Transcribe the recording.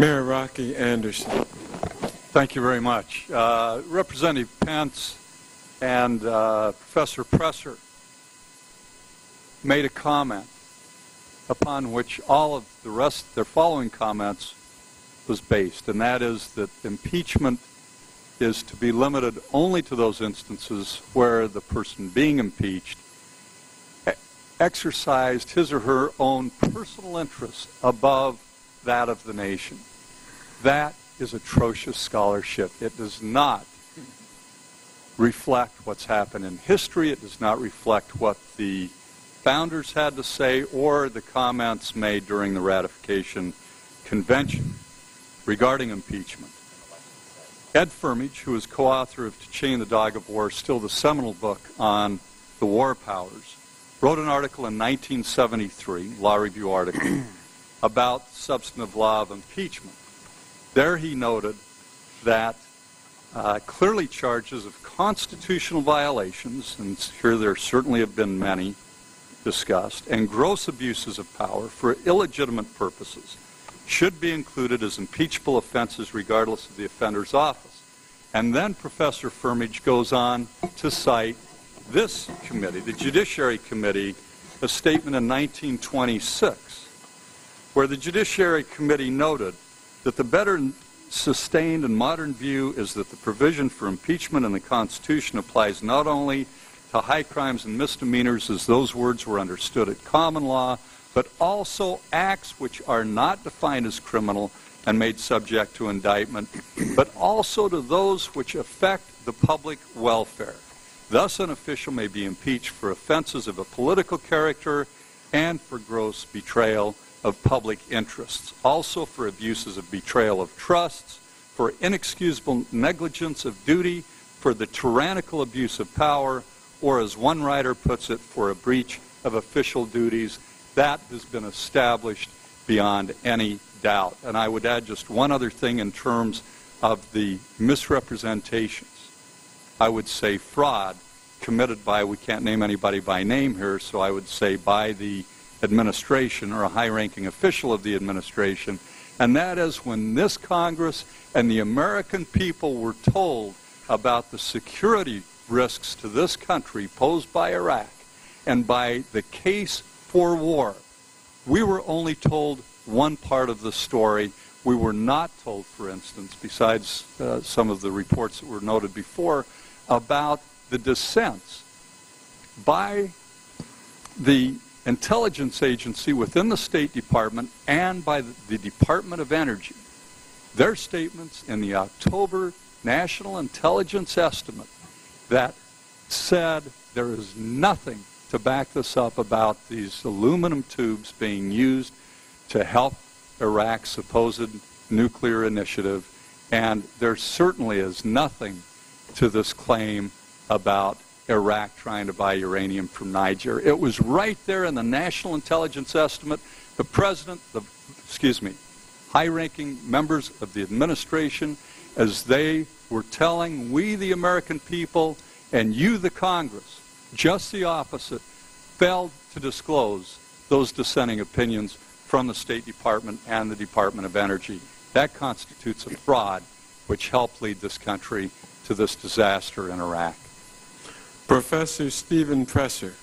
Mayor Rocky Anderson. Thank you very much. Representative Pence and Professor Presser made a comment upon which all of the rest of their following comments was based, and that is that impeachment is to be limited only to those instances where the person being impeached exercised his or her own personal interest above that of the nation. That is atrocious scholarship. It does not reflect what's happened in history. It does not reflect what the founders had to say or the comments made during the ratification convention regarding impeachment. Ed Firmage, who is co-author of To Chain the Dog of War, still the seminal book on the war powers, wrote an article in 1973, Law Review article, about substantive law of impeachment. There he noted that clearly charges of constitutional violations, and here there certainly have been many discussed, and gross abuses of power for illegitimate purposes should be included as impeachable offenses regardless of the offender's office. And then Professor Firmage goes on to cite this committee, the Judiciary Committee, a statement in 1926, where the Judiciary Committee noted that the better sustained and modern view is that the provision for impeachment in the Constitution applies not only to high crimes and misdemeanors as those words were understood at common law, but also acts which are not defined as criminal and made subject to indictment, but also to those which affect the public welfare. Thus, an official may be impeached for offenses of a political character and for gross betrayal of public interests, also for abuses of betrayal of trusts, for inexcusable negligence of duty, for the tyrannical abuse of power, or as one writer puts it, for a breach of official duties. That has been established beyond any doubt. And I would add just one other thing in terms of the misrepresentations. I would say fraud committed by, we can't name anybody by name here, so I would say by the administration or a high-ranking official of the administration, and that is when this Congress and the American people were told about the security risks to this country posed by Iraq and by the case for war. We were only told one part of the story. We were not told, for instance, besides some of the reports that were noted before, about the dissents by the intelligence agency within the State Department and by the Department of Energy. Their statements in the October National Intelligence Estimate that said there is nothing to back this up about these aluminum tubes being used to help Iraq's supposed nuclear initiative, and there certainly is nothing to this claim about Iraq trying to buy uranium from Niger. It was right there in the National Intelligence Estimate. The president, high-ranking members of the administration, as they were telling we, the American people, and you, the Congress, just the opposite, failed to disclose those dissenting opinions from the State Department and the Department of Energy. That constitutes a fraud which helped lead this country to this disaster in Iraq. Professor Stephen Presser.